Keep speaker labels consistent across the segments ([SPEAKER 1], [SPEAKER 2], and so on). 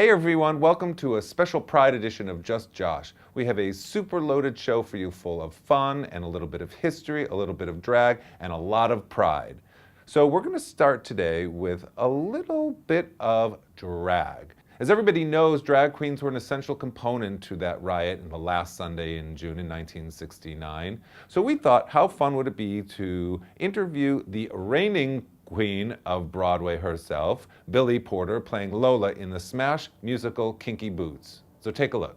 [SPEAKER 1] Hey everyone, welcome to a special Pride edition of Just Josh. We have a super loaded show for you full of fun and a little bit of history, a little bit of drag, and a lot of pride. So we're going to start today with a little bit of drag. As everybody knows, drag queens were an essential component to that riot in the last Sunday in June in 1969. So we thought, how fun would it be to interview the reigning queen of Broadway herself, Billy Porter, playing Lola in the smash musical Kinky Boots. So take a look.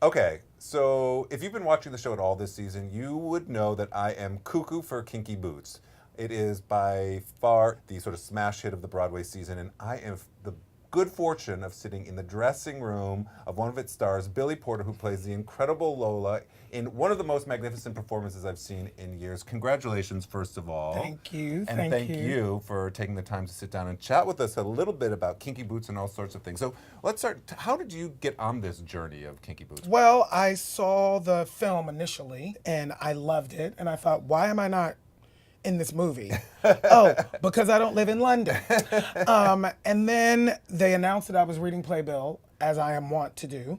[SPEAKER 1] Okay, so if you've been watching the show at all this season, you would know that I am cuckoo for Kinky Boots. It is by far the sort of smash hit of the Broadway season, and I am the good fortune of sitting in the dressing room of one of its stars, Billy Porter, who plays the incredible Lola in one of the most magnificent performances I've seen in years. Congratulations, first of all.
[SPEAKER 2] Thank you.
[SPEAKER 1] And thank you for taking the time to sit down and chat with us a little bit about Kinky Boots and all sorts of things. So let's start. How did you get on this journey of Kinky Boots?
[SPEAKER 2] Well, I saw the film initially and I loved it. And I thought, why am I not in this movie? Oh, because I don't live in London. And then they announced that I was reading Playbill, as I am wont to do.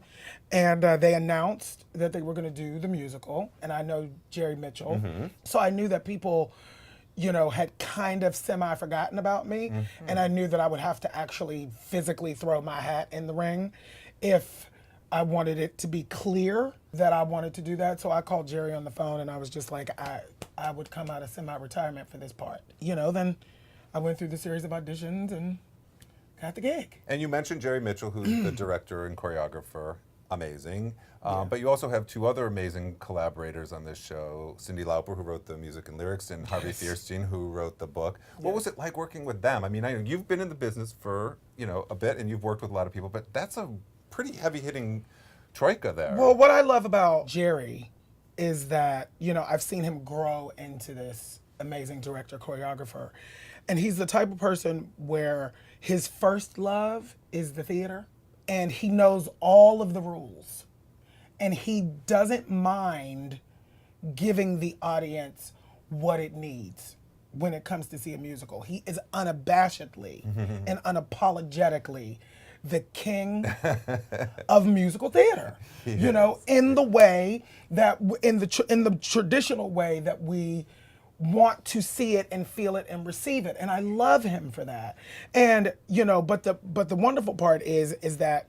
[SPEAKER 2] And they announced that they were going to do the musical. And I know Jerry Mitchell. Mm-hmm. So I knew that people, you know, had kind of semi-forgotten about me. Mm-hmm. And I knew that I would have to actually physically throw my hat in the ring if I wanted it to be clear that I wanted to do that. So I called Jerry on the phone and I was just like, I would come out of semi-retirement for this part. You know, then I went through the series of auditions and got the gig.
[SPEAKER 1] And you mentioned Jerry Mitchell, who's the director and choreographer. Amazing. But you also have two other amazing collaborators on this show, Cyndi Lauper, who wrote the music and lyrics, and Harvey Fierstein, who wrote the book. What was it like working with them? I mean, I know you've been in the business for, you know, a bit and you've worked with a lot of people, but that's a pretty heavy-hitting troika there.
[SPEAKER 2] Well, what I love about Jerry is that, you know, I've seen him grow into this amazing director, choreographer. And he's the type of person where his first love is the theater. And he knows all of the rules. And he doesn't mind giving the audience what it needs when it comes to see a musical. He is unabashedly and unapologetically the king of musical theater. You know, in the way that, in the traditional way that we want to see it and feel it and receive it. And I love him for that. And, you know, but the wonderful part is that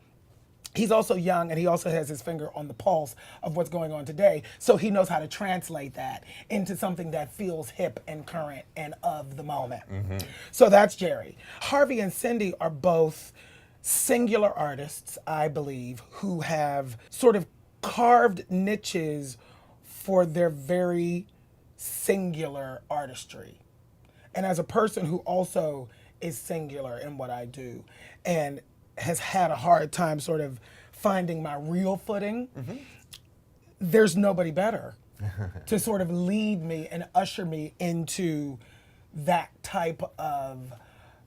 [SPEAKER 2] he's also young and he also has his finger on the pulse of what's going on today. So he knows how to translate that into something that feels hip and current and of the moment. Mm-hmm. So that's Jerry. Harvey and Cyndi are both singular artists, I believe, who have sort of carved niches for their very singular artistry. And as a person who also is singular in what I do and has had a hard time sort of finding my real footing, there's nobody better to sort of lead me and usher me into that type of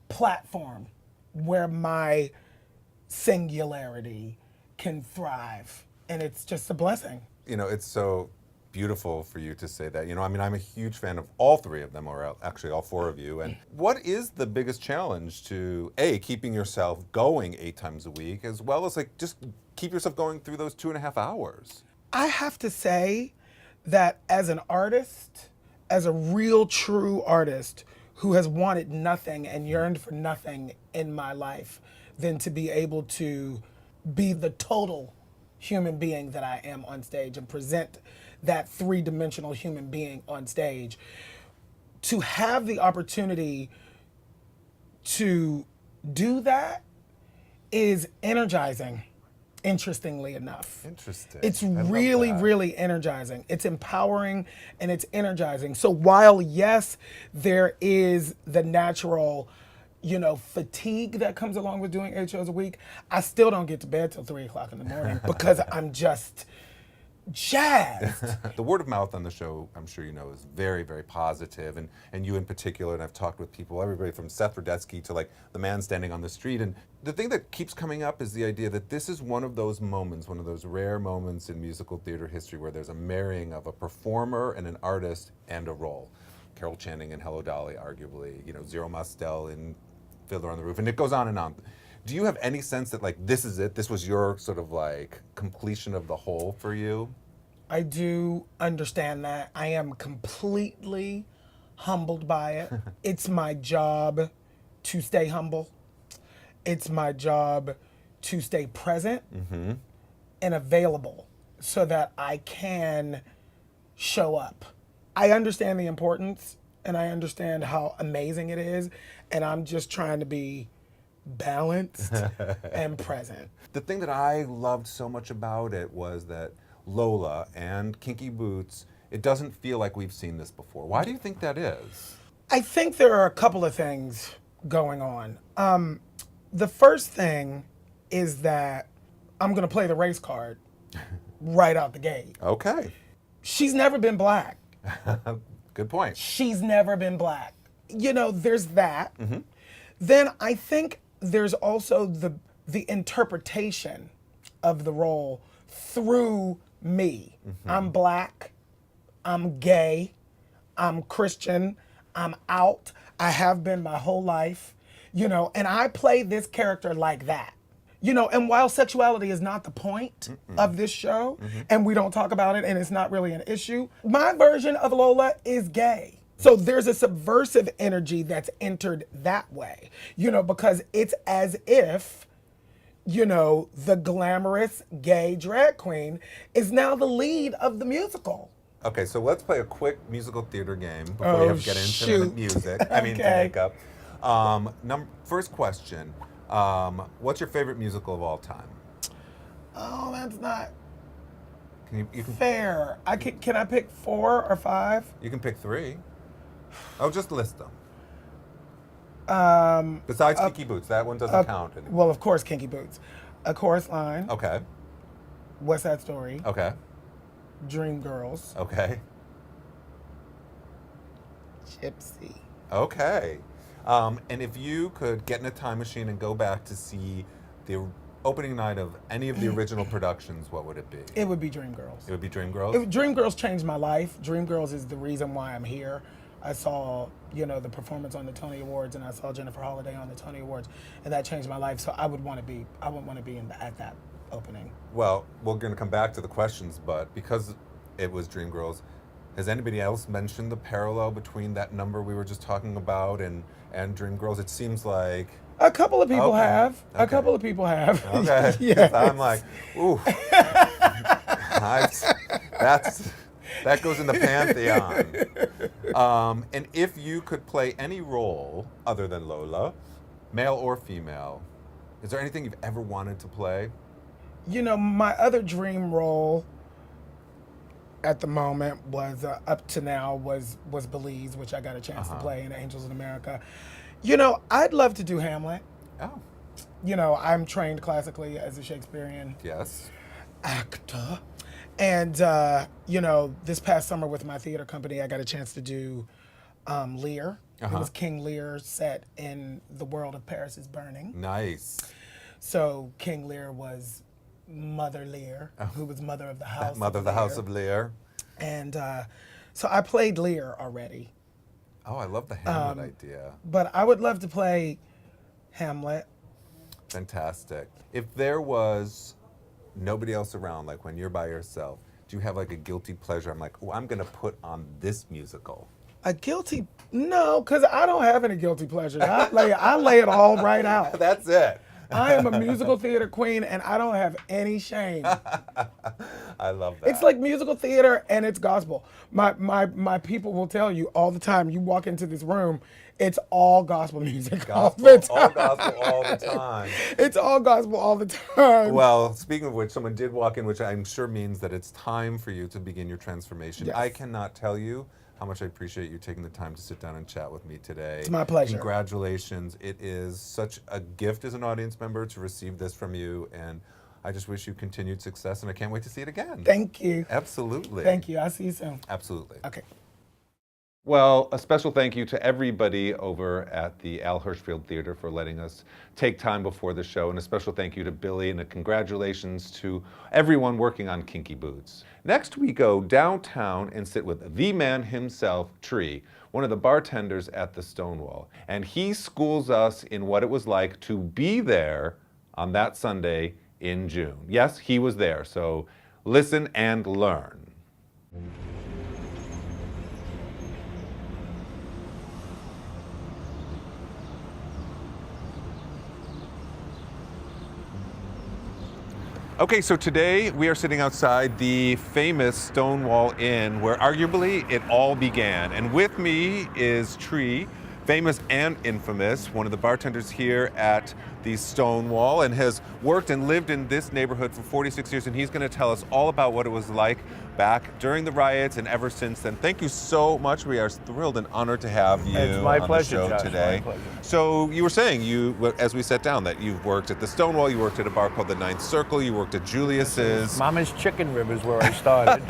[SPEAKER 2] platform where my singularity can thrive. And it's just a blessing.
[SPEAKER 1] You know, it's so beautiful for you to say that. You know, I mean, I'm a huge fan of all three of them, or actually all four of you. And what is the biggest challenge to, A, keeping yourself going 8 times a week, as well as like just keep yourself going through those 2.5 hours?
[SPEAKER 2] I have to say that as an artist, as a real true artist who has wanted nothing and yearned for nothing in my life than to be able to be the total human being that I am on stage and present that 3-dimensional human being on stage, to have the opportunity to do that is energizing, interestingly enough.
[SPEAKER 1] Interesting.
[SPEAKER 2] It's really, really energizing. It's empowering and it's energizing. So while, yes, there is the natural, you know, fatigue that comes along with doing 8 shows a week, I still don't get to bed till 3 o'clock in the morning because I'm just jazzed.
[SPEAKER 1] The word of mouth on the show, I'm sure you know, is very, very positive, and you in particular, and I've talked with people, everybody from Seth Rudetsky to like the man standing on the street, and the thing that keeps coming up is the idea that this is one of those moments, one of those rare moments in musical theater history where there's a marrying of a performer and an artist and a role. Carol Channing in Hello Dolly, arguably, you know, Zero Mostel in Fiddler on the Roof, and it goes on and on. Do you have any sense that like this is it? This was your sort of like completion of the whole for you?
[SPEAKER 2] I do understand that. I am completely humbled by it. It's my job to stay humble. It's my job to stay present and available so that I can show up. I understand the importance and I understand how amazing it is, and I'm just trying to be balanced and present.
[SPEAKER 1] The thing that I loved so much about it was that Lola and Kinky Boots, it doesn't feel like we've seen this before. Why do you think that is?
[SPEAKER 2] I think there are a couple of things going on. The first thing is that I'm going to play the race card right out the gate.
[SPEAKER 1] Okay.
[SPEAKER 2] She's never been black.
[SPEAKER 1] Good point.
[SPEAKER 2] She's never been black. You know, there's that. Then I think there's also the interpretation of the role through me. I'm black, I'm gay, I'm Christian, I'm out. I have been my whole life, you know, and I play this character like that. You know, and while sexuality is not the point of this show, and we don't talk about it, and it's not really an issue, my version of Lola is gay. So there's a subversive energy that's entered that way, you know, because it's as if, you know, the glamorous gay drag queen is now the lead of the musical.
[SPEAKER 1] Okay, so let's play a quick musical theater game before we have to get into the music. I mean, to
[SPEAKER 2] Okay.
[SPEAKER 1] makeup. First question. What's your favorite musical of all time?
[SPEAKER 2] Oh, that's not
[SPEAKER 1] You can
[SPEAKER 2] fair. Can I pick 4 or 5?
[SPEAKER 1] you can pick 3. Oh, just list them.
[SPEAKER 2] Um,
[SPEAKER 1] Besides Kinky Boots, that one doesn't count anymore.
[SPEAKER 2] well, of course, Kinky Boots. A Chorus Line,
[SPEAKER 1] Okay.
[SPEAKER 2] West Side Story,
[SPEAKER 1] Okay.
[SPEAKER 2] Dream Girls,
[SPEAKER 1] Okay.
[SPEAKER 2] Gypsy.
[SPEAKER 1] Okay. And if you could get in a time machine and go back to see the opening night of any of the original productions, what would it be?
[SPEAKER 2] It would be Dream Girls.
[SPEAKER 1] It would be Dreamgirls?
[SPEAKER 2] Dream Girls changed my life. Dream Girls is the reason why I'm here. I saw, you know, the performance on the Tony Awards, and I saw Jennifer Holliday on the Tony Awards, and that changed my life. So I would want to be at that opening.
[SPEAKER 1] Well, we're going to come back to the questions, but because it was Dreamgirls, has anybody else mentioned the parallel between that number we were just talking about and Dreamgirls? It seems like...
[SPEAKER 2] A couple of people
[SPEAKER 1] Okay.
[SPEAKER 2] have. A
[SPEAKER 1] Okay.
[SPEAKER 2] couple of people have.
[SPEAKER 1] Okay.
[SPEAKER 2] Yes.
[SPEAKER 1] I'm like, ooh. That goes in the pantheon. And if you could play any role other than Lola, male or female, is there anything you've ever wanted to play?
[SPEAKER 2] You know, my other dream role at the moment was up to now was Belize, which I got a chance to play in Angels in America. You know, I'd love to do Hamlet.
[SPEAKER 1] Oh,
[SPEAKER 2] You know, I'm trained classically as a Shakespearean
[SPEAKER 1] yes.
[SPEAKER 2] actor. And, you know, this past summer with my theater company, I got a chance to do Lear. It was King Lear set in the world of Paris is Burning.
[SPEAKER 1] Nice.
[SPEAKER 2] So King Lear was Mother Lear, who was mother of the house.
[SPEAKER 1] Mother of the House of Lear.
[SPEAKER 2] And so I played Lear already.
[SPEAKER 1] Oh, I love the Hamlet idea.
[SPEAKER 2] But I would love to play Hamlet.
[SPEAKER 1] Fantastic. If there was nobody else around, like when you're by yourself, do you have like a guilty pleasure? I'm like, oh, I'm going to put on this musical.
[SPEAKER 2] No, because I don't have any guilty pleasures. I lay it all right out.
[SPEAKER 1] That's it.
[SPEAKER 2] I am a musical theater queen, and I don't have any shame.
[SPEAKER 1] I love that.
[SPEAKER 2] It's like musical theater and it's gospel. My people will tell you all the time, you walk into this room, it's all gospel music all the time.
[SPEAKER 1] all gospel all the time.
[SPEAKER 2] It's all gospel all the time.
[SPEAKER 1] Well, speaking of which, someone did walk in, which I'm sure means that it's time for you to begin your transformation.
[SPEAKER 2] Yes.
[SPEAKER 1] I cannot tell you how much I appreciate you taking the time to sit down and chat with me today.
[SPEAKER 2] It's my pleasure.
[SPEAKER 1] Congratulations. It is such a gift as an audience member to receive this from you, and I just wish you continued success, and I can't wait to see it again.
[SPEAKER 2] Thank you.
[SPEAKER 1] Absolutely.
[SPEAKER 2] Thank you. I'll see you soon.
[SPEAKER 1] Absolutely.
[SPEAKER 2] Okay.
[SPEAKER 1] Well, a special thank you to everybody over at the Al Hirschfield Theater for letting us take time before the show, and a special thank you to Billy, and a congratulations to everyone working on Kinky Boots. Next, we go downtown and sit with the man himself, Tree, one of the bartenders at the Stonewall, and he schools us in what it was like to be there on that Sunday in June. Yes, he was there, so listen and learn. Okay, so today we are sitting outside the famous Stonewall Inn, where arguably it all began. And with me is Tree, famous and infamous, one of the bartenders here at the Stonewall, and has worked and lived in this neighborhood for 46 years, and he's going to tell us all about what it was like back during the riots and ever since then. Thank you so much. We are thrilled and honored to have you
[SPEAKER 3] It's my
[SPEAKER 1] on
[SPEAKER 3] pleasure,
[SPEAKER 1] the show
[SPEAKER 3] Josh,
[SPEAKER 1] today.
[SPEAKER 3] my pleasure.
[SPEAKER 1] So you were saying, as we sat down, that you've worked at the Stonewall, you worked at a bar called the Ninth Circle, you worked at Julius's.
[SPEAKER 3] Mama's Chicken Rib is where I started.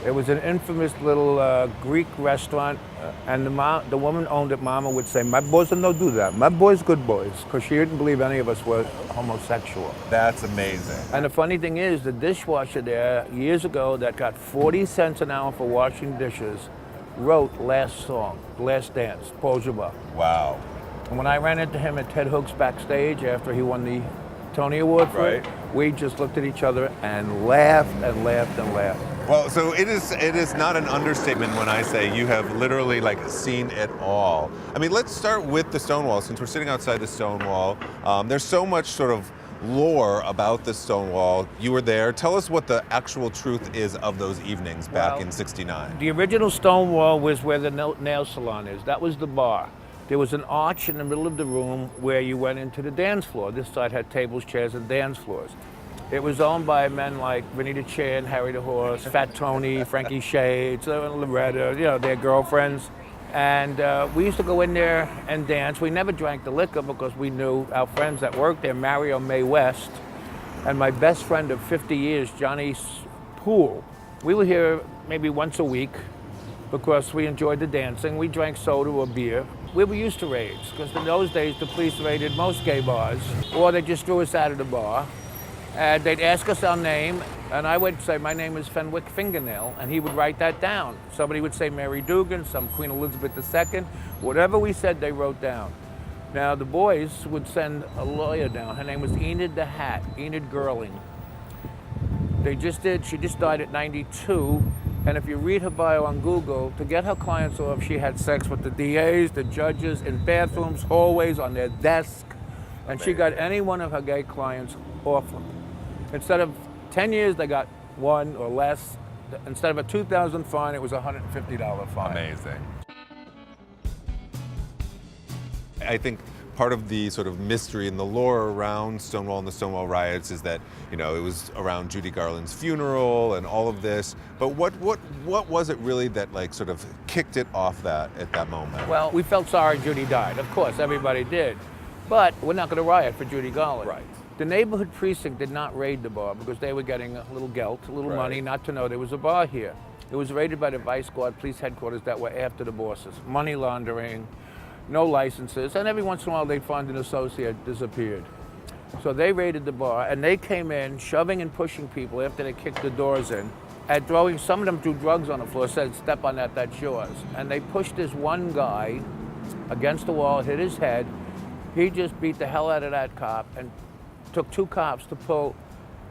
[SPEAKER 3] It was an infamous little Greek restaurant, and the woman owned it. Mama would say, "My boys don't do that. My boys good boys," because she didn't believe any of us were homosexual.
[SPEAKER 1] That's amazing.
[SPEAKER 3] And the funny thing is, the dishwasher there years ago that got 40 cents an hour for washing dishes wrote Last Song, Last Dance, Paul Jabbar.
[SPEAKER 1] Wow.
[SPEAKER 3] And when I ran into him at Ted Hook's backstage after he won the Tony Award for it, we just looked at each other and laughed and laughed and laughed.
[SPEAKER 1] Well, so it is not an understatement when I say you have literally seen it all. I mean, let's start with the Stonewall, since we're sitting outside the Stonewall. There's so much sort of lore about the Stonewall. You were there. Tell us what the actual truth is of those evenings back in '69.
[SPEAKER 3] The original Stonewall was where the nail salon is. That was the bar. There was an arch in the middle of the room where you went into the dance floor. This side had tables, chairs, and dance floors. It was owned by men like Vinnie Chan, Harry the Horse, Fat Tony, Frankie Shades, Loretta, their girlfriends. And we used to go in there and dance. We never drank the liquor because we knew our friends that worked there, Mario Mae West, and my best friend of 50 years, Johnny Poole. We were here maybe once a week because we enjoyed the dancing. We drank soda or beer. We were used to raids because in those days the police raided most gay bars, or they just threw us out of the bar. And they'd ask us our name, and I would say, "My name is Fenwick Fingernail," and he would write that down. Somebody would say Mary Dugan, some Queen Elizabeth II. Whatever we said, they wrote down. Now, the boys would send a lawyer down. Her name was Enid the Hat, Enid Girling. She just died at 92, and if you read her bio on Google, to get her clients off, she had sex with the DAs, the judges, in bathrooms, hallways, on their desk, and she got any one of her gay clients off them. Instead of 10 years, they got one or less. Instead of a $2,000 fine, it was a $150 fine.
[SPEAKER 1] Amazing. I think part of the sort of mystery and the lore around Stonewall and the Stonewall riots is that, it was around Judy Garland's funeral and all of this. But what was it really that sort of kicked it off at that moment?
[SPEAKER 3] Well, we felt sorry Judy died. Of course, everybody did. But we're not going to riot for Judy Garland.
[SPEAKER 1] Right.
[SPEAKER 3] The neighborhood precinct did not raid the bar because they were getting a little gelt, a little money, not to know there was a bar here. It was raided by the Vice Squad police headquarters that were after the bosses. Money laundering, no licenses, and every once in a while they'd find an associate disappeared. So they raided the bar, and they came in shoving and pushing people after they kicked the doors in, and some of them threw drugs on the floor, said, "Step on that, that's yours." And they pushed this one guy against the wall, hit his head. He just beat the hell out of that cop and took two cops to pull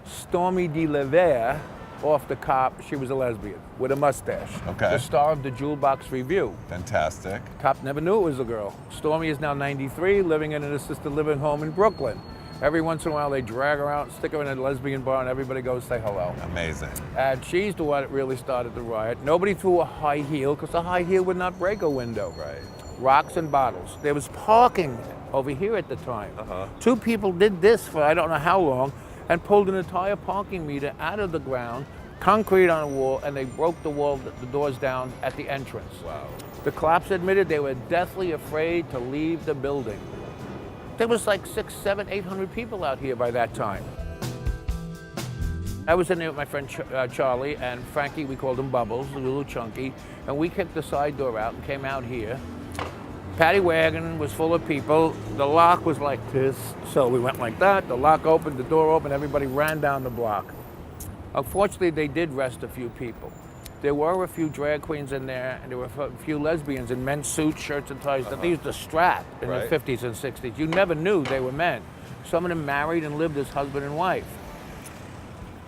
[SPEAKER 3] Stormy DeLevere off the cop. She was a lesbian with a mustache.
[SPEAKER 1] Okay.
[SPEAKER 3] The star of the Jewel Box Review.
[SPEAKER 1] Fantastic.
[SPEAKER 3] Cop never knew it was a girl. Stormy is now 93, living in an assisted living home in Brooklyn. Every once in a while they drag her out, stick her in a lesbian bar, and everybody goes say hello.
[SPEAKER 1] Amazing.
[SPEAKER 3] And she's the one that really started the riot. Nobody threw a high heel because a high heel would not break a window.
[SPEAKER 1] Right.
[SPEAKER 3] Rocks and bottles. There was parking over here at the time. Two people did this for I don't know how long and pulled an entire parking meter out of the ground, concrete on a wall, and they broke the doors down at the entrance.
[SPEAKER 1] Wow.
[SPEAKER 3] The cops admitted they were deathly afraid to leave the building. There was 600, 700, 800 people out here by that time. I was in there with my friend Charlie and Frankie. We called him Bubbles, a little chunky, and we kicked the side door out and came out here. Paddy wagon was full of people. The lock was like this, so we went like that. The lock opened, the door opened, everybody ran down the block. Unfortunately, they did arrest a few people. There were a few drag queens in there, and there were a few lesbians in men's suits, shirts, and ties that they used to strap in the 50s and 60s. You never knew they were men. Some of them married and lived as husband and wife.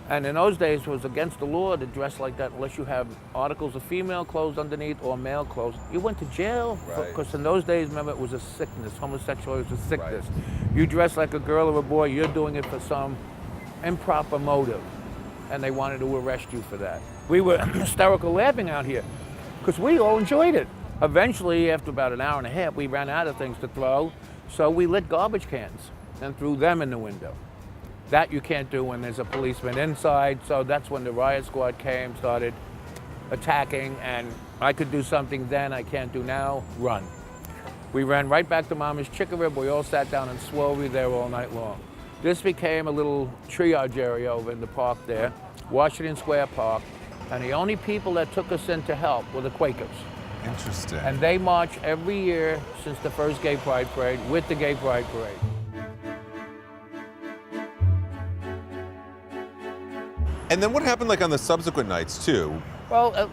[SPEAKER 3] And in those days, it was against the law to dress like that unless you have articles of female clothes underneath or male clothes. You went to jail because in those days, remember, it was a sickness. Homosexuality was a sickness. You dress like a girl or a boy, you're doing it for some improper motive. And they wanted to arrest you for that. We were hysterical laughing out here because we all enjoyed it. Eventually, after about an hour and a half, we ran out of things to throw, so we lit garbage cans and threw them in the window. That you can't do when there's a policeman inside, so that's when the riot squad came, started attacking, and I could do something then I can't do now, run. We ran right back to Mama's Chicken Rib. We all sat down and swore we were there all night long. This became a little triage area over in the park there, Washington Square Park, and the only people that took us in to help were the Quakers.
[SPEAKER 1] Interesting.
[SPEAKER 3] And they march every year since the first Gay Pride Parade with the Gay Pride Parade.
[SPEAKER 1] And then what happened like on the subsequent nights too?
[SPEAKER 3] Well,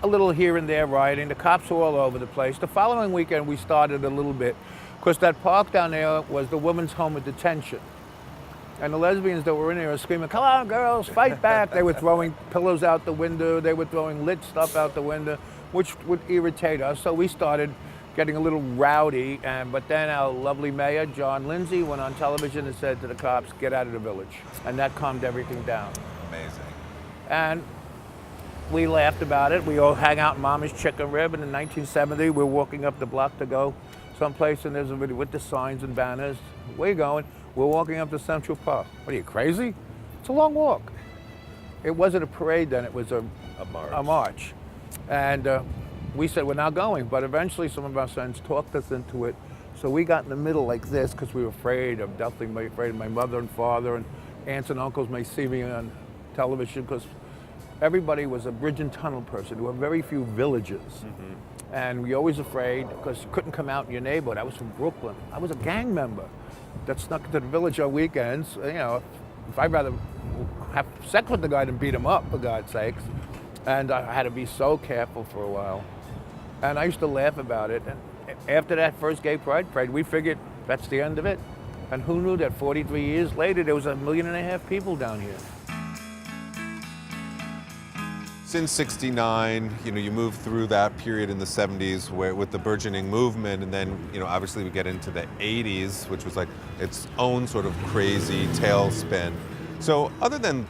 [SPEAKER 3] a little here and there rioting. The cops were all over the place. The following weekend we started a little bit because that park down there was the women's home of detention. And the lesbians that were in there were screaming, "Come on, girls, fight back." They were throwing pillows out the window. They were throwing lit stuff out the window, which would irritate us. So we started getting a little rowdy. But then our lovely mayor, John Lindsay, went on television and said to the cops, "Get out of the village." And that calmed everything down.
[SPEAKER 1] Amazing.
[SPEAKER 3] And we laughed about it. We all hang out in Mama's Chicken Rib. And in 1970, we're walking up the block to go someplace, and there's a video with the signs and banners. Where you going? We're walking up to Central Park. What are you, crazy? It's a long walk. It wasn't a parade then, it was a march. And we said, we're not going, but eventually some of our friends talked us into it. So we got in the middle like this because we were definitely afraid of my mother and father, and aunts and uncles may see me on television because everybody was a bridge and tunnel person. There were very few villages. And we were always afraid because you couldn't come out in your neighborhood. I was from Brooklyn. I was a gang member that snuck into the village on weekends. You know, if I'd rather have sex with the guy than beat him up, for God's sakes. And I had to be so careful for a while. And I used to laugh about it. And after that first Gay Pride Parade, we figured that's the end of it. And who knew that 43 years later, there was 1.5 million people down here.
[SPEAKER 1] Since '69, you know, you move through that period in the '70s where with the burgeoning movement, and then, you know, obviously we get into the '80s, which was like its own sort of crazy tailspin. So other than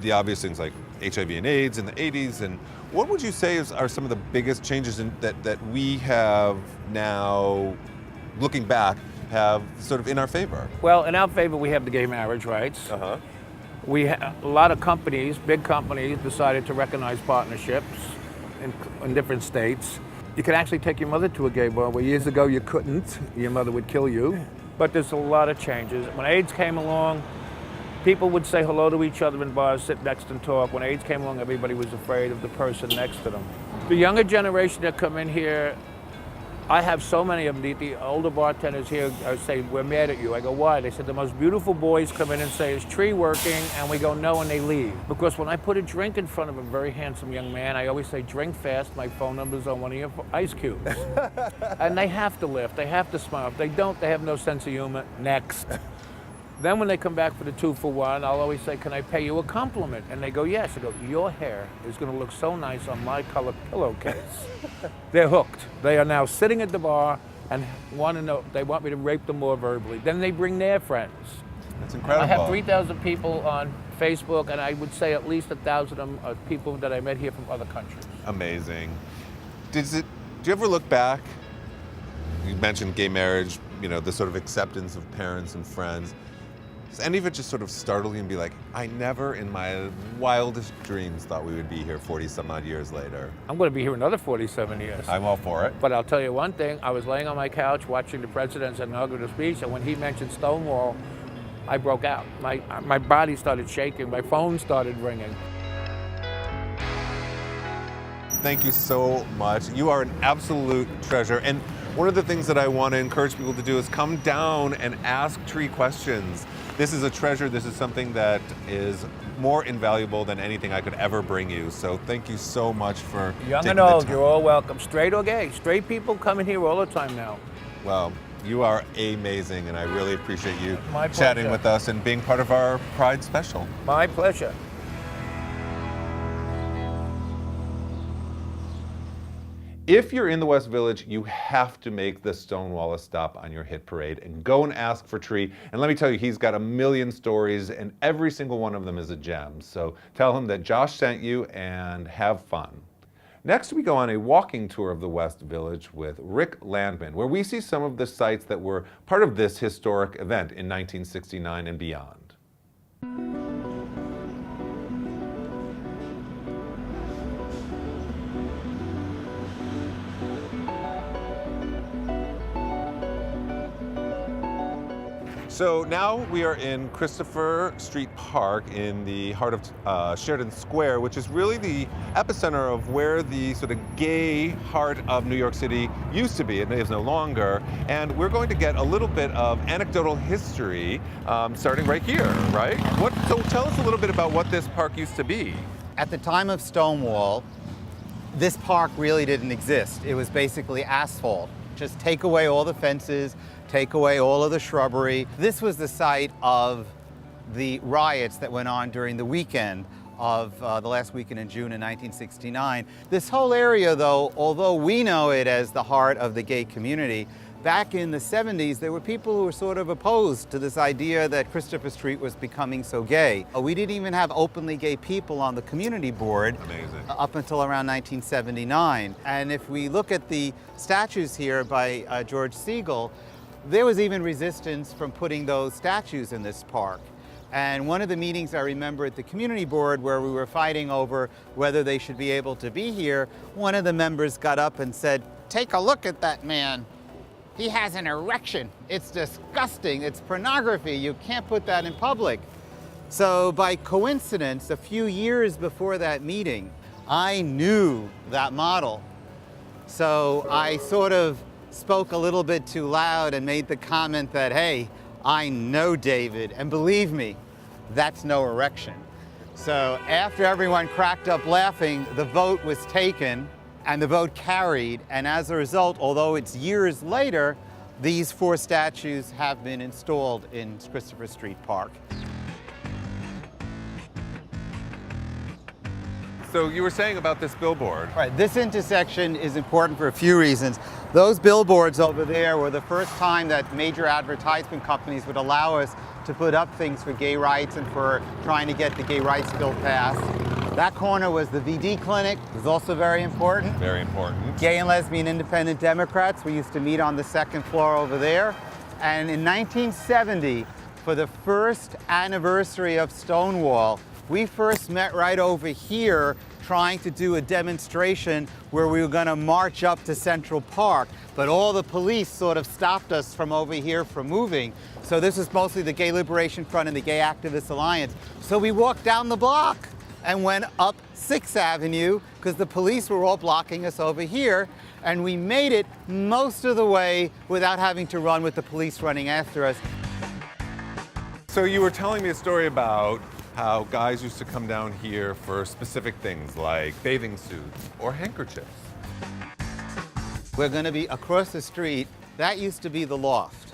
[SPEAKER 1] the obvious things like HIV and AIDS in the '80s, and what would you say are some of the biggest changes that we have now, looking back, have sort of in our favor?
[SPEAKER 3] Well, in our favor, we have the gay marriage rights. A lot of companies, big companies, decided to recognize partnerships in different states. You can actually take your mother to a gay bar where years ago you couldn't. Your mother would kill you. But there's a lot of changes. When AIDS came along, people would say hello to each other in bars, sit next and talk. When AIDS came along, everybody was afraid of the person next to them. The younger generation that come in here, I have so many of them. The older bartenders here say, "We're mad at you." I go, "Why?" They said, "The most beautiful boys come in and say, 'Is tree working?' And we go, 'No,' and they leave." Because when I put a drink in front of a very handsome young man, I always say, "Drink fast, my phone number's on one of your ice cubes." And they have to laugh, they have to smile. If they don't, they have no sense of humor. Next. Then when they come back for the 2-for-1, I'll always say, "Can I pay you a compliment?" And they go, "Yes." I go, "Your hair is going to look so nice on my color pillowcase." They're hooked. They are now sitting at the bar and want to know, they want me to rape them more verbally. Then they bring their friends.
[SPEAKER 1] That's incredible.
[SPEAKER 3] I have 3,000 people on Facebook, and I would say at least 1,000 of them are people that I met here from other countries.
[SPEAKER 1] Amazing. Do you ever look back? You mentioned gay marriage, you know, the sort of acceptance of parents and friends. Does any of it just sort of startle you and be like, I never in my wildest dreams thought we would be here 40 some odd years later?
[SPEAKER 3] I'm going to be here another 47 years.
[SPEAKER 1] I'm all for it.
[SPEAKER 3] But I'll tell you one thing, I was laying on my couch watching the president's inaugural speech, and when he mentioned Stonewall, I broke out. My body started shaking, my phone started ringing.
[SPEAKER 1] Thank you so much. You are an absolute treasure. And one of the things that I want to encourage people to do is come down and ask Tree questions. This is a treasure. This is something that is more invaluable than anything I could ever bring you. So thank you so much for
[SPEAKER 3] Young
[SPEAKER 1] taking
[SPEAKER 3] and
[SPEAKER 1] the
[SPEAKER 3] old,
[SPEAKER 1] time.
[SPEAKER 3] you're all welcome. Straight or gay. Straight people coming here all the time now.
[SPEAKER 1] Well, you are amazing, and I really appreciate you
[SPEAKER 3] My
[SPEAKER 1] chatting
[SPEAKER 3] pleasure.
[SPEAKER 1] with us and being part of our Pride special.
[SPEAKER 3] My pleasure.
[SPEAKER 1] If you're in the West Village, you have to make the Stonewall a stop on your hit parade and go and ask for Tree. And let me tell you, he's got a million stories, and every single one of them is a gem. So tell him that Josh sent you and have fun. Next, we go on a walking tour of the West Village with Rick Landman, where we see some of the sites that were part of this historic event in 1969 and beyond. So now we are in Christopher Street Park in the heart of Sheridan Square, which is really the epicenter of where the sort of gay heart of New York City used to be. It is no longer. And we're going to get a little bit of anecdotal history starting right here, right? So tell us a little bit about what this park used to be.
[SPEAKER 4] At the time of Stonewall, this park really didn't exist. It was basically asphalt. Just take away all the fences, take away all of the shrubbery. This was the site of the riots that went on during the weekend of the last weekend in June in 1969. This whole area, though, although we know it as the heart of the gay community, back in the 70s, there were people who were sort of opposed to this idea that Christopher Street was becoming so gay. We didn't even have openly gay people on the community board.
[SPEAKER 1] Amazing.
[SPEAKER 4] Up until around 1979. And if we look at the statues here by George Siegel, there was even resistance from putting those statues in this park. And one of the meetings I remember at the community board where we were fighting over whether they should be able to be here, one of the members got up and said, "Take a look at that man. He has an erection. It's disgusting. It's pornography. You can't put that in public." So by coincidence, a few years before that meeting, I knew that model. So I sort of spoke a little bit too loud and made the comment that, "Hey, I know David, and believe me, that's no erection." So after everyone cracked up laughing, the vote was taken and the vote carried. And as a result, although it's years later, these 4 statues have been installed in Christopher Street Park.
[SPEAKER 1] So you were saying about this billboard.
[SPEAKER 4] Right, this intersection is important for a few reasons. Those billboards over there were the first time that major advertisement companies would allow us to put up things for gay rights and for trying to get the gay rights bill passed. That corner was the VD clinic, it was also very important.
[SPEAKER 1] Very important.
[SPEAKER 4] Gay and lesbian independent Democrats, we used to meet on the 2nd floor over there. And in 1970, for the first anniversary of Stonewall, we first met right over here trying to do a demonstration where we were going to march up to Central Park, but all the police sort of stopped us from over here from moving. So this was mostly the Gay Liberation Front and the Gay Activist Alliance. So we walked down the block and went up 6th Avenue because the police were all blocking us over here, and we made it most of the way without having to run with the police running after us.
[SPEAKER 1] So you were telling me a story about how guys used to come down here for specific things like bathing suits or handkerchiefs.
[SPEAKER 4] We're going to be across the street. That used to be the loft.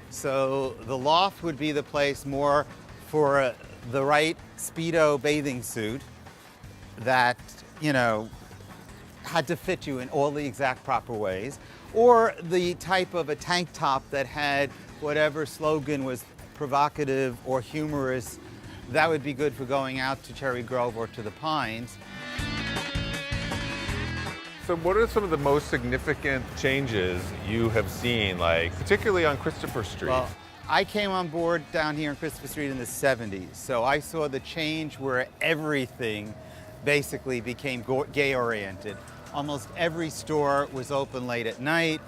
[SPEAKER 4] So the loft would be the place more for the right Speedo bathing suit that, you know, had to fit you in all the exact proper ways, or the type of a tank top that had whatever slogan was provocative or humorous. That would be good for going out to Cherry Grove or to the Pines.
[SPEAKER 1] So what are some of the most significant changes you have seen, like particularly on Christopher Street?
[SPEAKER 4] Well, I came on board down here on Christopher Street in the 70s, so I saw the change where everything basically became gay-oriented. Almost every store was open late at night,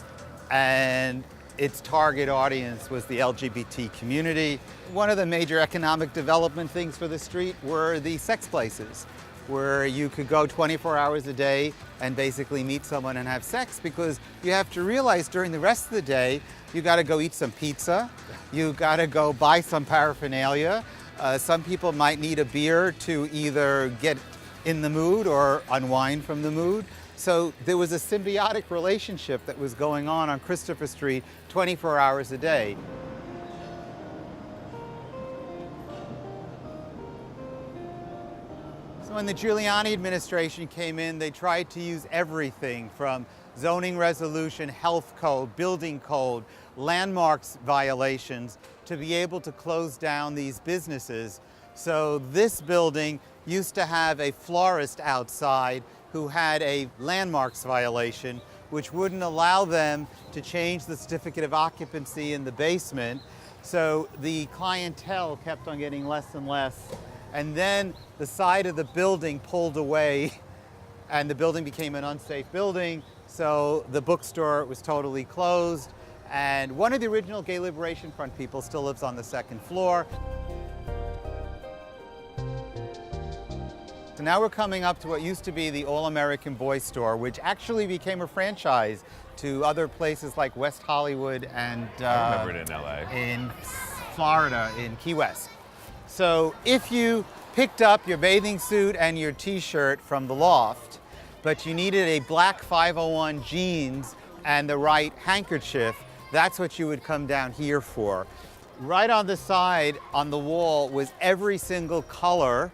[SPEAKER 4] and its target audience was the LGBT community. One of the major economic development things for the street were the sex places, where you could go 24 hours a day and basically meet someone and have sex, because you have to realize during the rest of the day, you got to go eat some pizza, you got to go buy some paraphernalia. Some people might need a beer to either get in the mood or unwind from the mood. So there was a symbiotic relationship that was going on Christopher Street 24 hours a day. So when the Giuliani administration came in, they tried to use everything from zoning resolution, health code, building code, landmarks violations to be able to close down these businesses. So this building used to have a florist outside who had a landmarks violation, which wouldn't allow them to change the certificate of occupancy in the basement. So the clientele kept on getting less and less. And then the side of the building pulled away and the building became an unsafe building. So the bookstore was totally closed. And one of the original Gay Liberation Front people still lives on the second floor. So now we're coming up to what used to be the All-American Boy Store, which actually became a franchise to other places like West Hollywood and
[SPEAKER 1] I remember it in LA.
[SPEAKER 4] in Florida, in Key West. So if you picked up your bathing suit and your t-shirt from the loft, but you needed a black 501 jeans and the right handkerchief, that's what you would come down here for. Right on the side, on the wall, was every single color.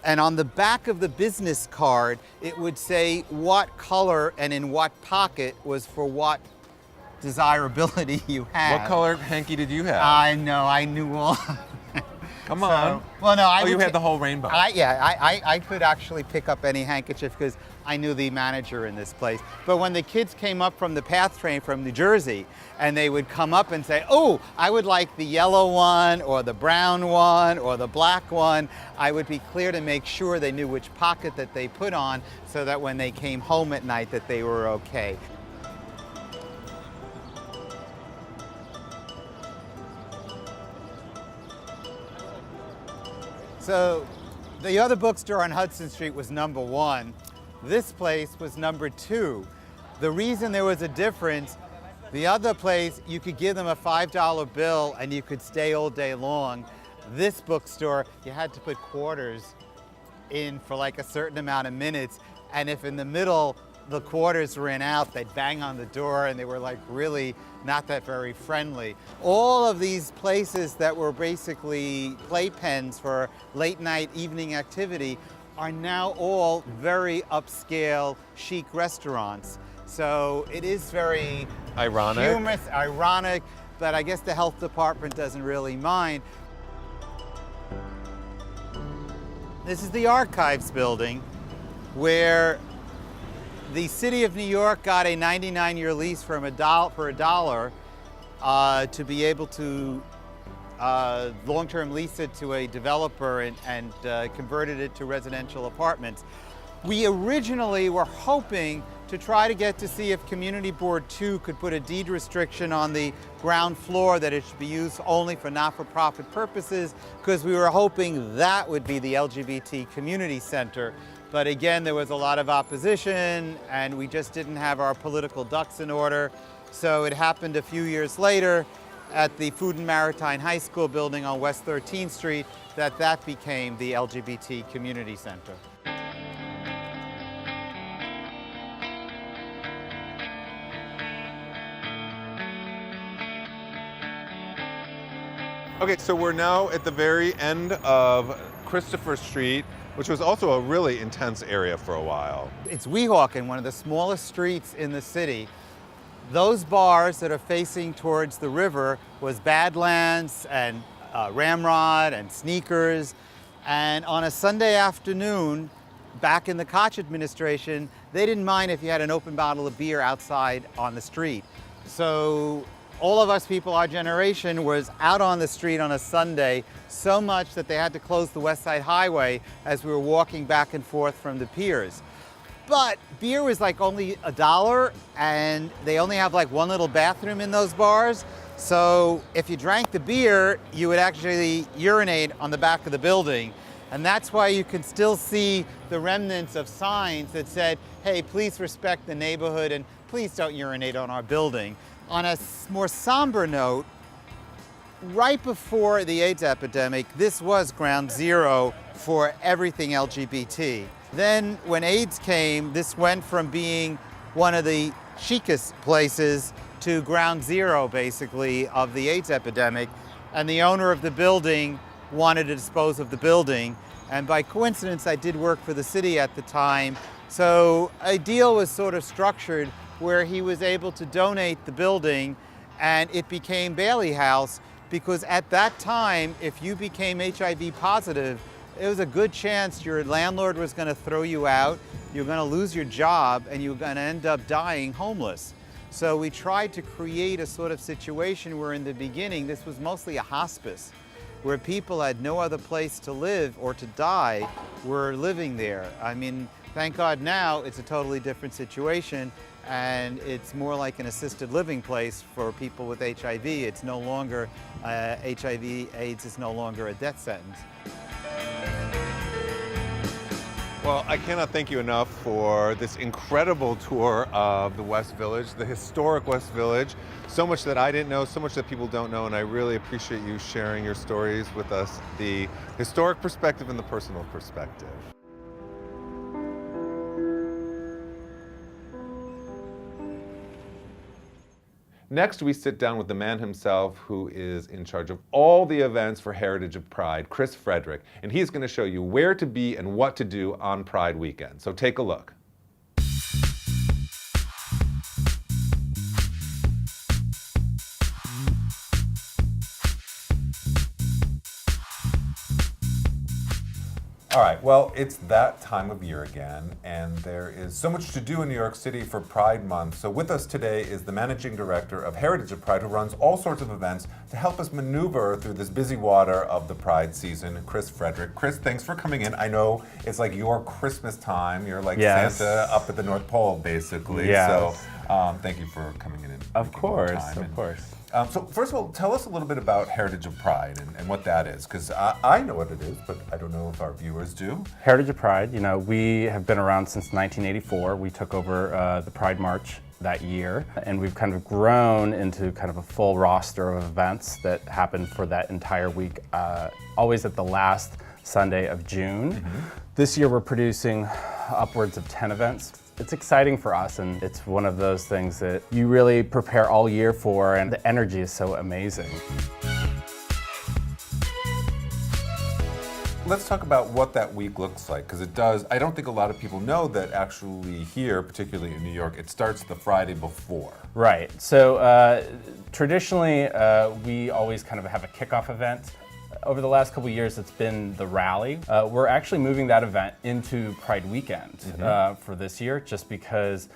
[SPEAKER 4] And on the back of the business card, it would say what color and in what pocket was for what desirability you had.
[SPEAKER 1] What color hanky did you have?
[SPEAKER 4] I know, I knew all.
[SPEAKER 1] Come on.
[SPEAKER 4] Well, no, I
[SPEAKER 1] Oh, you
[SPEAKER 4] would
[SPEAKER 1] had the whole rainbow.
[SPEAKER 4] I could actually pick up any handkerchief because I knew the manager in this place. But when the kids came up from the PATH train from New Jersey, and they would come up and say, oh, I would like the yellow one, or the brown one, or the black one, I would be clear to make sure they knew which pocket that they put on so that when they came home at night that they were okay. So the other bookstore on Hudson Street was number 1. This place was number 2. The reason there was a difference, the other place, you could give them a $5 bill and you could stay all day long. This bookstore, you had to put quarters in for like a certain amount of minutes. And if in the middle the quarters ran out, they'd bang on the door and they were like really not that very friendly. All of these places that were basically playpens for late night evening activity are now all very upscale, chic restaurants. So it is very humorous, ironic, but I guess the health department doesn't really mind. This is the Archives building, where the city of New York got a 99-year lease for a dollar to be able to long-term lease it to a developer and converted it to residential apartments. We originally were hoping to try to get to see if Community Board 2 could put a deed restriction on the ground floor that it should be used only for not-for-profit purposes, because we were hoping that would be the LGBT community center. But again, there was a lot of opposition and we just didn't have our political ducks in order. So it happened a few years later at the Food and Maritime High School building on West 13th Street that became the LGBT community center.
[SPEAKER 1] Okay, so we're now at the very end of Christopher Street, which was also a really intense area for a while.
[SPEAKER 4] It's Weehawken, one of the smallest streets in the city. Those bars that are facing towards the river was Badlands and Ramrod and Sneakers. And on a Sunday afternoon, back in the Koch administration, they didn't mind if you had an open bottle of beer outside on the street. So all of us people, our generation, was out on the street on a Sunday, so much that they had to close the West Side Highway as we were walking back and forth from the piers. But beer was like only $1, and they only have like one little bathroom in those bars. So if you drank the beer, you would actually urinate on the back of the building. And that's why you can still see the remnants of signs that said, hey, please respect the neighborhood and please don't urinate on our building. On a more somber note, right before the AIDS epidemic, this was ground zero for everything LGBT. Then when AIDS came, this went from being one of the chicest places to ground zero, basically, of the AIDS epidemic. And the owner of the building wanted to dispose of the building. And by coincidence, I did work for the city at the time. So a deal was sort of structured where he was able to donate the building, and it became Bailey House, because at that time, if you became HIV positive, it was a good chance your landlord was going to throw you out, you're going to lose your job, and you're going to end up dying homeless. So we tried to create a sort of situation where in the beginning this was mostly a hospice, where people had no other place to live or to die were living there. I mean, thank God now it's a totally different situation, and it's more like an assisted living place for people with HIV. It's no longer, HIV/AIDS is no longer a death sentence.
[SPEAKER 1] Well, I cannot thank you enough for this incredible tour of the West Village, the historic West Village. So much that I didn't know, so much that people don't know, and I really appreciate you sharing your stories with us, the historic perspective and the personal perspective. Next, we sit down with the man himself who is in charge of all the events for Heritage of Pride, Chris Frederick, and he's going to show you where to be and what to do on Pride weekend. So take a look. All right, well, it's that time of year again, and there is so much to do in New York City for Pride Month. So with us today is the managing director of Heritage of Pride, who runs all sorts of events to help us maneuver through this busy water of the Pride season, Chris Frederick. Chris, thanks for coming in. I know it's like your Christmas time. You're like Santa up at the North Pole, basically.
[SPEAKER 5] Yes.
[SPEAKER 1] So thank you for coming in.
[SPEAKER 5] Of course, of course.
[SPEAKER 1] So first of all, tell us a little bit about Heritage of Pride and what that is, because I know what it is, but I don't know if our viewers do.
[SPEAKER 5] Heritage of Pride, you know, we have been around since 1984. We took over the Pride March that year, and we've kind of grown into kind of a full roster of events that happen for that entire week, always at the last Sunday of June. Mm-hmm. This year we're producing upwards of 10 events. It's exciting for us, and it's one of those things that you really prepare all year for, and the energy is so amazing.
[SPEAKER 1] Let's talk about what that week looks like, because it does, I don't think a lot of people know that actually here, particularly in New York, it starts the Friday before.
[SPEAKER 5] Right, so traditionally we always kind of have a kickoff event. Over the last couple of years, it's been the rally. We're actually moving that event into Pride Weekend for this year, just because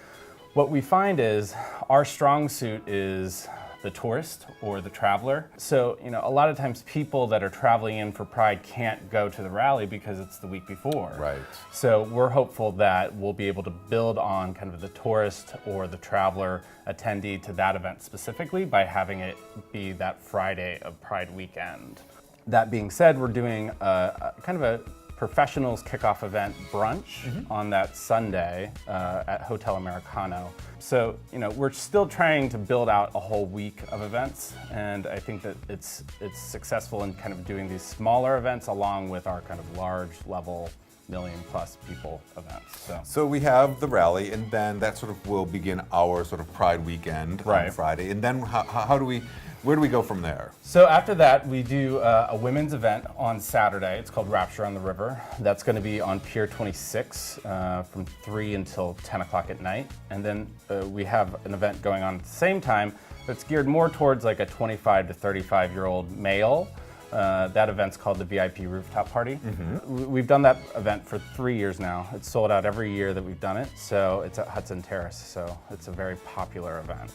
[SPEAKER 5] what we find is our strong suit is the tourist or the traveler. So, you know, a lot of times people that are traveling in for Pride can't go to the rally because it's the week before.
[SPEAKER 1] Right.
[SPEAKER 5] So we're hopeful that we'll be able to build on kind of the tourist or the traveler attendee to that event specifically by having it be that Friday of Pride Weekend. That being said, we're doing a kind of a professionals kickoff event brunch on that Sunday at Hotel Americano. So, you know, we're still trying to build out a whole week of events, and I think that it's successful in kind of doing these smaller events along with our kind of large level million-plus people events.
[SPEAKER 1] So we have the rally, and then that sort of will begin our sort of Pride Weekend on Friday. And then where do we go from there?
[SPEAKER 5] So after that, we do a women's event on Saturday. It's called Rapture on the River. That's going to be on Pier 26 from 3 until 10 o'clock at night. And then we have an event going on at the same time that's geared more towards like a 25 to 35-year-old male. That event's called the VIP Rooftop Party. We've done that event for 3 years now. It's sold out every year that we've done it. So it's at Hudson Terrace. So it's a very popular event.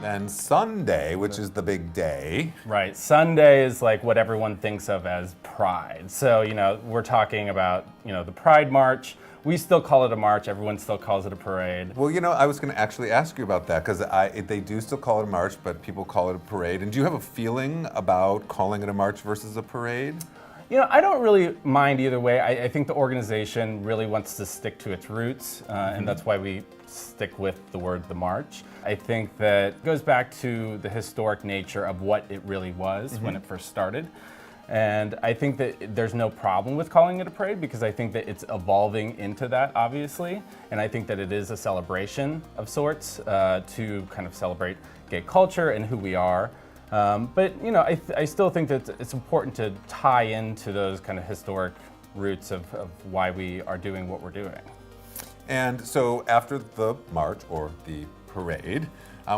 [SPEAKER 1] And Sunday, which is the big day.
[SPEAKER 5] Right. Sunday is like what everyone thinks of as Pride. So, we're talking about, the Pride March. We still call it a march. Everyone still calls it a parade.
[SPEAKER 1] Well, I was going to actually ask you about that because they do still call it a march, but people call it a parade. And do you have a feeling about calling it a march versus a parade?
[SPEAKER 5] I don't really mind either way. I think the organization really wants to stick to its roots, and that's why we stick with the word the march. I think that it goes back to the historic nature of what it really was when it first started. And I think that there's no problem with calling it a parade because I think that it's evolving into that, obviously. And I think that it is a celebration of sorts to kind of celebrate gay culture and who we are. But I still think that it's important to tie into those kind of historic roots of why we are doing what we're doing.
[SPEAKER 1] And so after the march or the parade,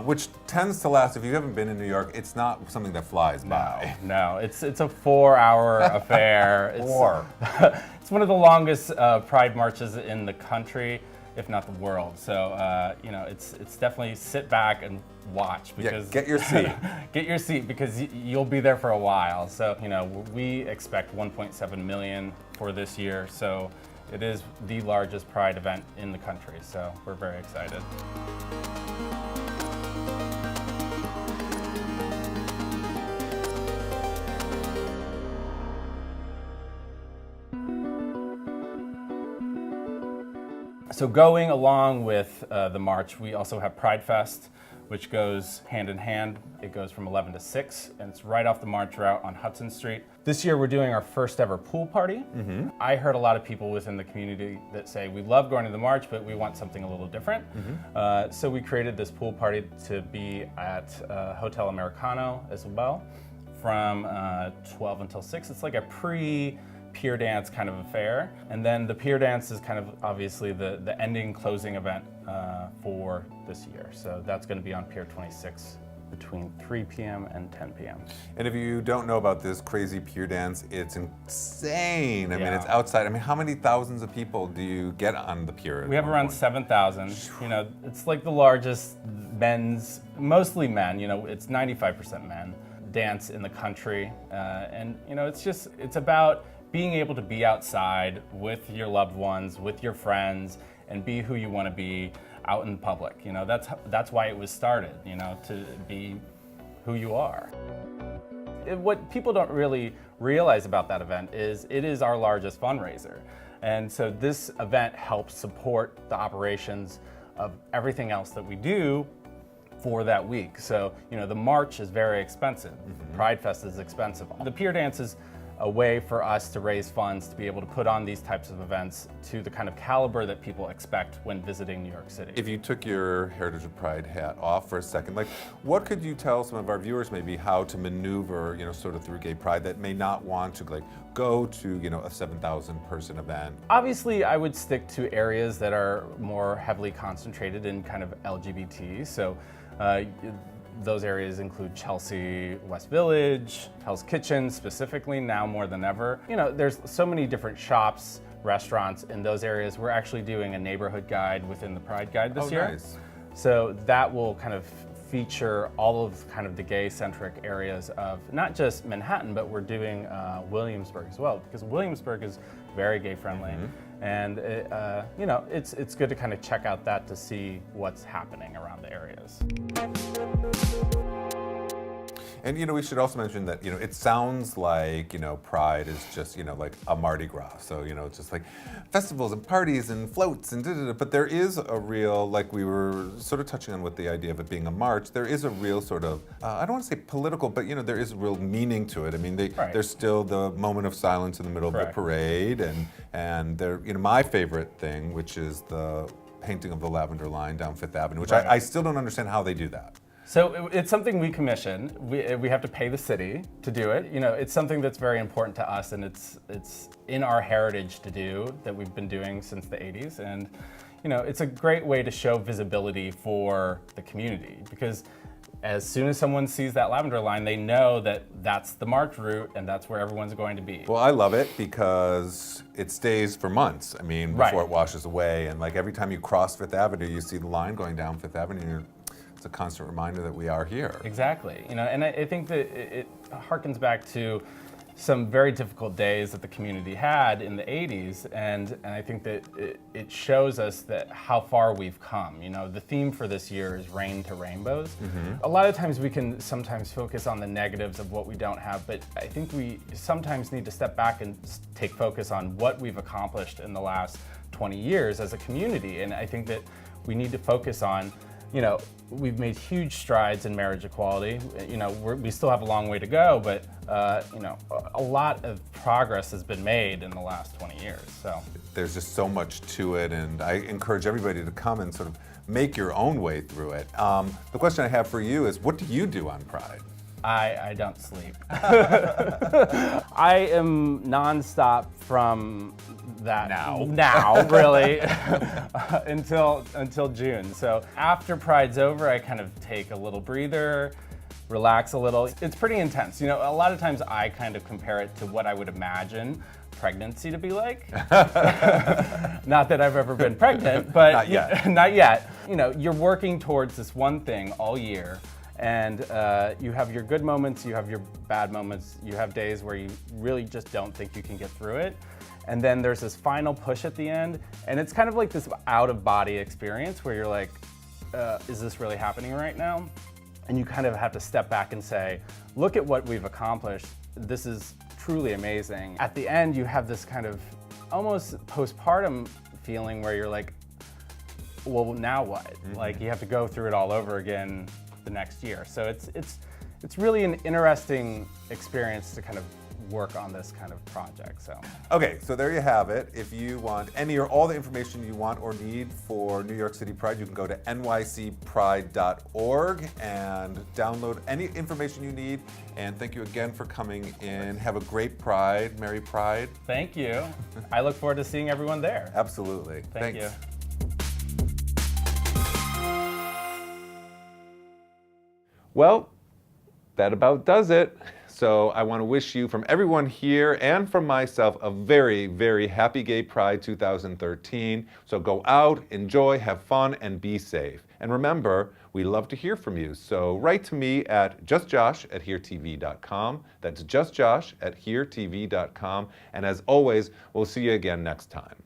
[SPEAKER 1] which tends to last, if you haven't been in New York, it's not something that flies by.
[SPEAKER 5] No, it's a 4-hour affair. It's one of the longest Pride marches in the country, if not the world. So it's definitely sit back and watch because
[SPEAKER 1] get your seat.
[SPEAKER 5] Get your seat because you'll be there for a while. So we expect 1.7 million for this year. So it is the largest Pride event in the country. So we're very excited. So going along with the march, we also have Pride Fest, which goes hand in hand. It goes from 11 to 6, and it's right off the march route on Hudson Street. This year, we're doing our first ever pool party. I heard a lot of people within the community that say, we love going to the march, but we want something a little different. So we created this pool party to be at Hotel Americano as well from 12 until 6. It's like a pier dance kind of affair. And then the pier dance is kind of obviously the ending closing event for this year. So that's going to be on Pier 26 between 3 p.m. and 10 p.m.
[SPEAKER 1] And if you don't know about this crazy pier dance, it's insane. I mean,
[SPEAKER 5] Yeah.
[SPEAKER 1] it's outside. I mean, how many thousands of people do you get on the pier?
[SPEAKER 5] We have around 7,000. It's like the largest mostly men, it's 95% men, dance in the country. And it's about being able to be outside with your loved ones, with your friends, and be who you want to be out in public. That's why it was started, to be who you are. What people don't really realize about that event is it is our largest fundraiser. And so this event helps support the operations of everything else that we do for that week. So, the march is very expensive. Pride Fest is expensive. The pier dance is a way for us to raise funds to be able to put on these types of events to the kind of caliber that people expect when visiting New York City.
[SPEAKER 1] If you took your Heritage of Pride hat off for a second, what could you tell some of our viewers maybe how to maneuver, sort of through gay pride that may not want to go to, a 7,000 person event?
[SPEAKER 5] Obviously, I would stick to areas that are more heavily concentrated in kind of LGBT. So those areas include Chelsea, West Village, Hell's Kitchen specifically, now more than ever. There's so many different shops, restaurants in those areas. We're actually doing a neighborhood guide within the Pride Guide this year.
[SPEAKER 1] Nice.
[SPEAKER 5] So that will kind of feature all of kind of the gay-centric areas of not just Manhattan, but we're doing Williamsburg as well, because Williamsburg is very gay-friendly. And it's good to kind of check out that to see what's happening around the areas.
[SPEAKER 1] And we should also mention that it sounds like Pride is just like a Mardi Gras. So it's just like festivals and parties and floats and da-da-da. But there is a real, like we were sort of touching on with the idea of it being a march. There is a real sort of I don't want to say political, but there is a real meaning to it. I mean, there's still the moment of silence in the middle of the parade, and there my favorite thing, which is the painting of the lavender line down Fifth Avenue, which I still don't understand how they do that.
[SPEAKER 5] So it's something we commission. We have to pay the city to do it. It's something that's very important to us, and it's in our heritage to do, that we've been doing since the 80s. And it's a great way to show visibility for the community, because as soon as someone sees that lavender line, they know that that's the march route and that's where everyone's going to be.
[SPEAKER 1] Well, I love it because it stays for months. I mean, before it washes away. And every time you cross Fifth Avenue, you see the line going down Fifth Avenue. it's a constant reminder that we are here.
[SPEAKER 5] Exactly. And I think that it harkens back to some very difficult days that the community had in the 80s, and I think that it shows us that how far we've come. The theme for this year is Rain to Rainbows. A lot of times we can sometimes focus on the negatives of what we don't have, but I think we sometimes need to step back and take focus on what we've accomplished in the last 20 years as a community. And I think that we need to focus on, we've made huge strides in marriage equality. We still have a long way to go, but a lot of progress has been made in the last 20 years. So
[SPEAKER 1] there's just so much to it, and I encourage everybody to come and sort of make your own way through it. The question I have for you is, what do you do on Pride?
[SPEAKER 5] I don't sleep. I am nonstop from that now really until June. So after Pride's over, I kind of take a little breather, relax a little. It's pretty intense. A lot of times I kind of compare it to what I would imagine pregnancy to be like. Not that I've ever been pregnant, but
[SPEAKER 1] Not yet.
[SPEAKER 5] Not yet. You're working towards this one thing all year. And you have your good moments, you have your bad moments, you have days where you really just don't think you can get through it. And then there's this final push at the end, and it's kind of like this out-of-body experience where you're like, is this really happening right now? And you kind of have to step back and say, look at what we've accomplished. This is truly amazing. At the end, you have this kind of almost postpartum feeling where you're like, well, now what? Like, you have to go through it all over again the next year. So it's really an interesting experience to kind of work on this kind of project. So
[SPEAKER 1] Okay, so there you have it. If you want any or all the information you want or need for New York City Pride, you can go to nycpride.org and download any information you need. And thank you again for coming in. Have a great Pride. Merry Pride.
[SPEAKER 5] thank you. I look forward to seeing everyone there.
[SPEAKER 1] Absolutely.
[SPEAKER 5] Thank
[SPEAKER 1] Thanks.
[SPEAKER 5] you.
[SPEAKER 1] Well, that about does it. So I want to wish you, from everyone here and from myself, a very, very happy Gay Pride 2013. So go out, enjoy, have fun, and be safe. And remember, we love to hear from you. So write to me at justjosh@heretv.com. That's justjosh@heretv.com. And as always, we'll see you again next time.